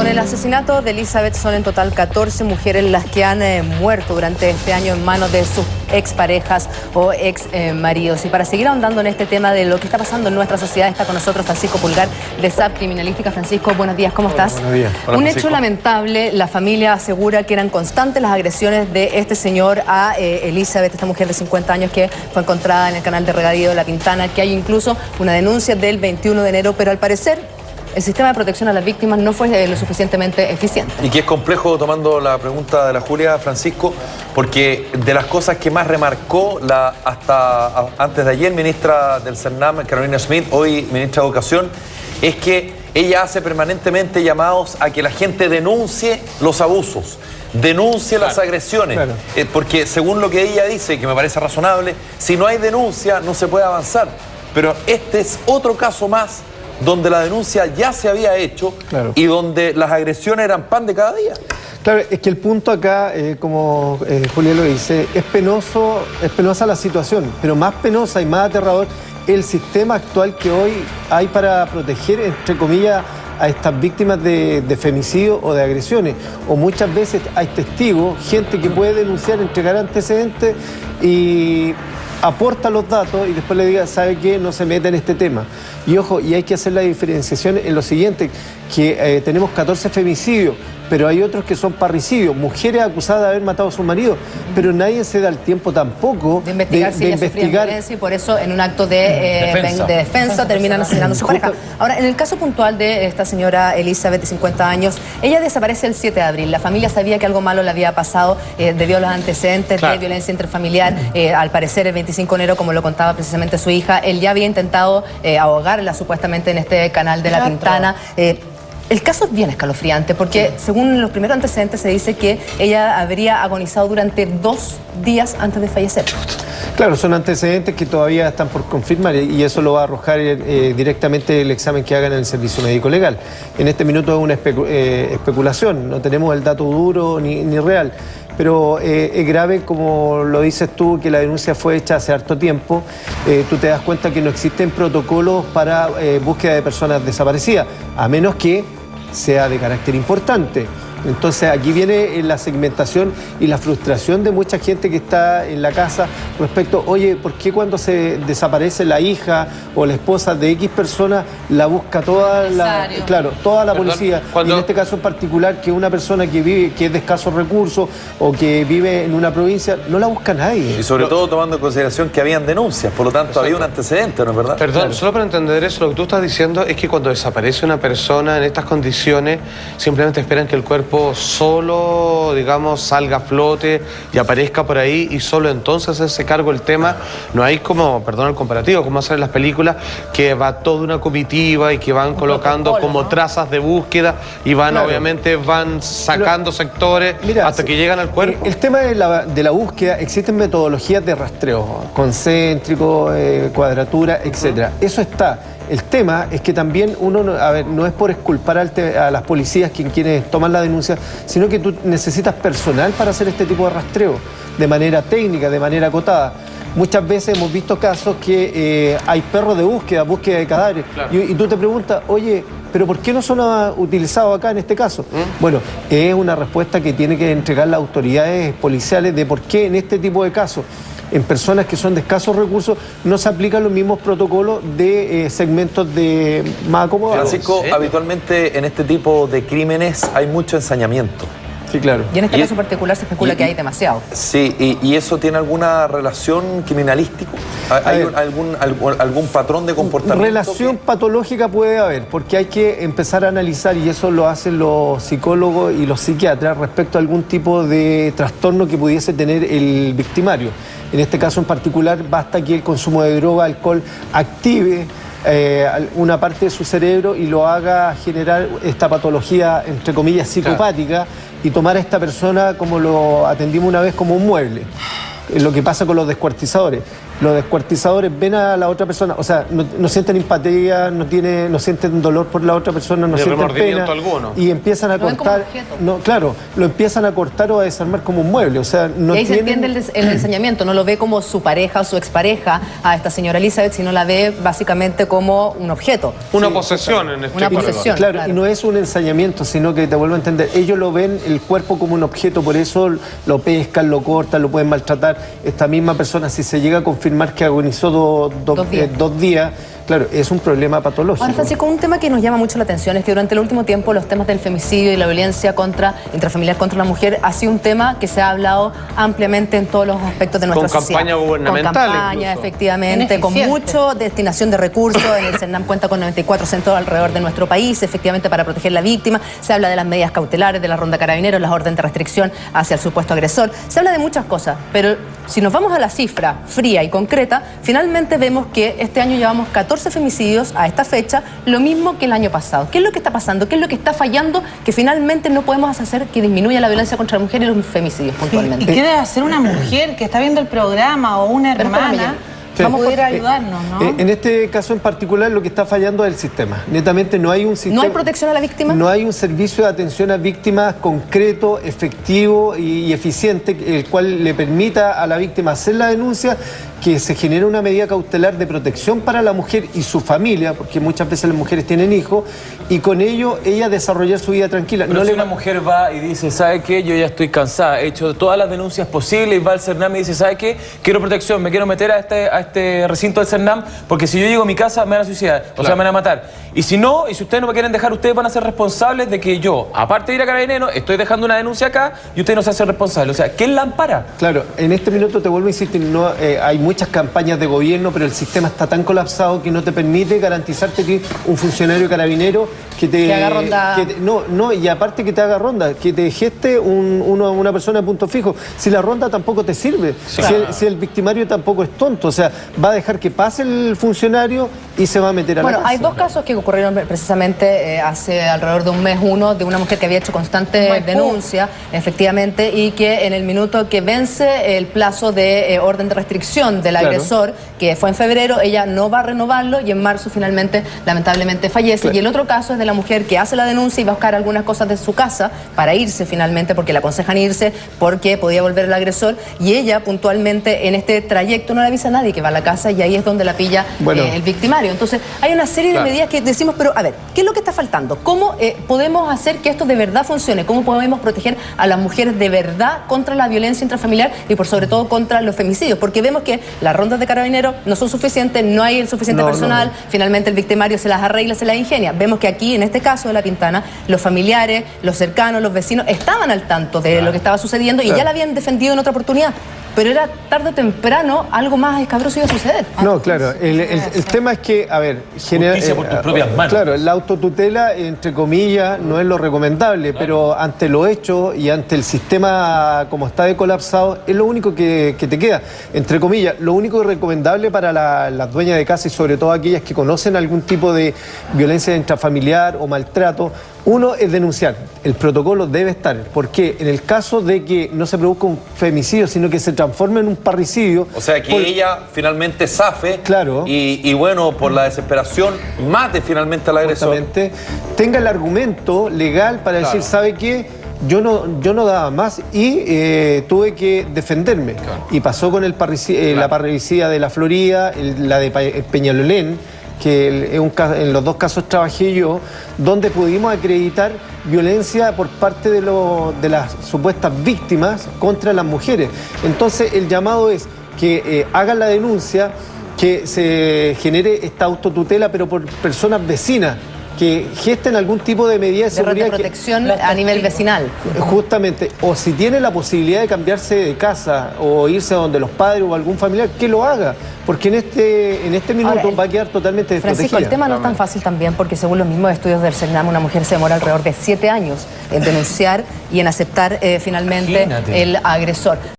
Con el asesinato de Elizabeth son en total 14 mujeres las que han muerto durante este año en manos de sus exparejas o ex maridos. Y para seguir ahondando en este tema de lo que está pasando en nuestra sociedad, está con nosotros Francisco Pulgar de SAP Criminalística. Francisco, buenos días, ¿cómo estás? Buenos días. Hola, un hecho lamentable, la familia asegura que eran constantes las agresiones de este señor a Elizabeth, esta mujer de 50 años que fue encontrada en el canal de regadío de La Pintana, que hay incluso una denuncia del 21 de enero, pero al parecer el sistema de protección a las víctimas no fue lo suficientemente eficiente. Y que es complejo, tomando la pregunta de la Julia, Francisco, porque de las cosas que más remarcó hasta antes de ayer ministra del CERNAM, Carolina Schmidt, hoy ministra de Educación, es que ella hace permanentemente llamados a que la gente denuncie los abusos, denuncie las agresiones, porque según lo que ella dice, que me parece razonable, si no hay denuncia no se puede avanzar. Pero este es otro caso más donde la denuncia ya se había hecho y donde las agresiones eran pan de cada día. Claro, es que el punto acá, como Julia lo dice, es penosa la situación, pero más penosa y más aterrador el sistema actual que hoy hay para proteger, entre comillas, a estas víctimas de femicidio o de agresiones. O muchas veces hay testigos, gente que puede denunciar, entregar antecedentes y aporta los datos y después le diga, ¿sabe qué? No se meta en este tema. Y ojo, y hay que hacer la diferenciación en lo siguiente, que tenemos 14 femicidios, pero hay otros que son parricidios, mujeres acusadas de haber matado a su marido, pero nadie se da el tiempo tampoco de investigar si ellas sufrían violencia, y por eso en un acto de defensa terminan asesinando a su pareja. Ahora, en el caso puntual de esta señora Elizabeth, de 50 años, ella desaparece el 7 de abril. La familia sabía que algo malo le había pasado debido a los antecedentes de violencia intrafamiliar. Al parecer, el 25 de enero, como lo contaba precisamente su hija, él ya había intentado ahogarla supuestamente en este canal de La Pintana. El caso es bien escalofriante porque según los primeros antecedentes se dice que ella habría agonizado durante 2 días antes de fallecer. Claro, son antecedentes que todavía están por confirmar y eso lo va a arrojar directamente el examen que hagan en el Servicio Médico Legal. En este minuto es una especulación, no tenemos el dato duro ni real. Pero es grave, como lo dices tú, que la denuncia fue hecha hace harto tiempo. Tú te das cuenta que no existen protocolos para búsqueda de personas desaparecidas, a menos que sea de carácter importante. Entonces aquí viene la segmentación y la frustración de mucha gente que está en la casa respecto, oye, ¿por qué cuando se desaparece la hija o la esposa de X persona la busca toda la policía? Y en este caso en particular, que una persona que es de escasos recursos o que vive en una provincia, no la busca nadie. Y sobre todo tomando en consideración que habían denuncias, por lo tanto había un antecedente, ¿no es verdad? Perdón, solo para entender eso, lo que tú estás diciendo es que cuando desaparece una persona en estas condiciones, simplemente esperan que el cuerpo solo, digamos, salga a flote y aparezca por ahí y solo entonces hacerse cargo el tema. No hay como, perdón el comparativo, como hacen en las películas, que va toda una comitiva y que van colocando como trazas de búsqueda y van, obviamente, van sacando sectores hasta que llegan al cuerpo. El tema de la búsqueda, existen metodologías de rastreo, concéntrico, cuadratura, etcétera. Eso está. El tema es que también uno, a ver, no es por exculpar a las policías quienes toman la denuncia, sino que tú necesitas personal para hacer este tipo de rastreo, de manera técnica, de manera acotada. Muchas veces hemos visto casos que hay perros de búsqueda de cadáveres, y tú te preguntas, oye, ¿pero por qué no son utilizados acá en este caso? Bueno, es una respuesta que tiene que entregar las autoridades policiales de por qué en este tipo de casos, en personas que son de escasos recursos, no se aplican los mismos protocolos de segmentos de más acomodados. Francisco, habitualmente en este tipo de crímenes hay mucho ensañamiento. Sí, claro. Y en este caso particular se especula que hay demasiado. Sí, ¿y eso tiene alguna relación criminalística? ¿Hay algún patrón de comportamiento? Relación patológica puede haber, porque hay que empezar a analizar, y eso lo hacen los psicólogos y los psiquiatras, respecto a algún tipo de trastorno que pudiese tener el victimario. En este caso en particular, basta que el consumo de droga, alcohol, active una parte de su cerebro y lo haga generar esta patología, entre comillas, psicopática, y tomar a esta persona, como lo atendimos una vez, como un mueble. Lo que pasa con los descuartizadores. Los descuartizadores ven a la otra persona, o sea, no sienten empatía, no sienten dolor por la otra persona, no sienten pena. Alguno. Y empiezan a cortar. No, claro, lo empiezan a cortar o a desarmar como un mueble. O sea, no y ahí tienen... se entiende el ensañamiento, no lo ve como su pareja o su expareja a esta señora Elizabeth, sino la ve básicamente como un objeto. Una posesión en este caso. Una posesión. Claro, y no es un ensañamiento, sino que te vuelvo a entender, ellos lo ven el cuerpo como un objeto, por eso lo pescan, lo cortan, lo pueden maltratar. Esta misma persona, si se llega a confirmar que agonizó dos días, claro, es un problema patológico. Ahora, Francisco, un tema que nos llama mucho la atención es que durante el último tiempo los temas del femicidio y la violencia intrafamiliar contra la mujer ha sido un tema que se ha hablado ampliamente en todos los aspectos de nuestra sociedad. Con campaña gubernamental. Con campaña, efectivamente, con mucha destinación de recursos. En el CERNAM cuenta con 94 centros alrededor de nuestro país, efectivamente, para proteger a la víctima. Se habla de las medidas cautelares, de la ronda carabineros, las órdenes de restricción hacia el supuesto agresor. Se habla de muchas cosas, pero si nos vamos a la cifra fría y concreta, finalmente vemos que este año llevamos 14 femicidios a esta fecha, lo mismo que el año pasado. ¿Qué es lo que está pasando? ¿Qué es lo que está fallando que finalmente no podemos hacer que disminuya la violencia contra la mujer y los femicidios puntualmente? ¿Y qué debe hacer una mujer que está viendo el programa o una hermana? Vamos a poder ayudarnos, ¿no? En este caso en particular lo que está fallando es el sistema. Netamente no hay un sistema... ¿No hay protección a la víctima? No hay un servicio de atención a víctimas concreto, efectivo y eficiente, el cual le permita a la víctima hacer la denuncia, que se genere una medida cautelar de protección para la mujer y su familia, porque muchas veces las mujeres tienen hijos, y con ello ella desarrollar su vida tranquila. Pero si una mujer va y dice, ¿sabe qué? Yo ya estoy cansada, he hecho todas las denuncias posibles, y va al CERNAM y dice, ¿sabe qué? Quiero protección, me quiero meter a este recinto del CERNAM, porque si yo llego a mi casa me van a suicidar, o sea, me van a matar. Y si no, y si ustedes no me quieren dejar, ustedes van a ser responsables de que yo, aparte de ir a Carabineros, estoy dejando una denuncia acá y ustedes no se hacen responsables. O sea, ¿quién la ampara? Claro, en este minuto te vuelvo a insistir, hay muchas campañas de gobierno, pero el sistema está tan colapsado que no te permite garantizarte que un funcionario carabinero que haga ronda. Y aparte que te haga ronda, que te geste una persona de punto fijo. Si la ronda tampoco te sirve, si el victimario tampoco es tonto, o sea, va a dejar que pase el funcionario y se va a meter a la casa. Bueno, hay dos casos que ocurrieron precisamente hace alrededor de un mes, uno de una mujer que había hecho constante denuncia, efectivamente, y que en el minuto que vence el plazo de orden de restricción del agresor, que fue en febrero, ella no va a renovarlo y en marzo finalmente, lamentablemente, fallece. Y el otro caso es de la mujer que hace la denuncia y va a buscar algunas cosas de su casa para irse finalmente, porque le aconsejan irse porque podía volver el agresor, y ella puntualmente en este trayecto no le avisa a nadie que va a la casa, y ahí es donde la pilla el victimario. Entonces hay una serie de medidas que decimos, pero a ver, ¿qué es lo que está faltando? ¿Cómo podemos hacer que esto de verdad funcione? ¿Cómo podemos proteger a las mujeres de verdad contra la violencia intrafamiliar y por sobre todo contra los femicidios? Porque vemos que las rondas de carabineros no son suficientes, no hay el suficiente personal, finalmente el victimario se las arregla, se las ingenia. Vemos que aquí, en este caso de La Pintana, los familiares, los cercanos, los vecinos estaban al tanto de lo que estaba sucediendo y ya la habían defendido en otra oportunidad. Pero era tarde o temprano algo más escabroso iba a suceder. No, claro. El tema es que, a ver, justicia por tus propias manos. Claro, la autotutela, entre comillas, no es lo recomendable, pero ante lo hecho y ante el sistema como está de colapsado, es lo único que te queda. Entre comillas, lo único recomendable para las dueñas de casa y sobre todo aquellas que conocen algún tipo de violencia intrafamiliar o maltrato, uno es denunciar. El protocolo debe estar, porque en el caso de que no se produzca un femicidio, sino que se transforme en un parricidio... O sea, que ella finalmente zafe y bueno, por la desesperación, mate finalmente al agresor. Tenga el argumento legal para decir, ¿sabe qué? Yo no daba más y tuve que defenderme. Y pasó con la parricida de la Florida, la de Peñalolén, que en los dos casos trabajé yo, donde pudimos acreditar violencia por parte de las supuestas víctimas contra las mujeres. Entonces el llamado es que hagan la denuncia, que se genere esta autotutela, pero por personas vecinas, que gesten algún tipo de medida de seguridad. De protección a nivel vecinal. Justamente, o si tiene la posibilidad de cambiarse de casa o irse a donde los padres o algún familiar, que lo haga, porque en este minuto va a quedar totalmente desprotegida. Francisco, el tema no es tan fácil también, porque según los mismos estudios del CERNAM, una mujer se demora alrededor de 7 años en denunciar y en aceptar finalmente el agresor.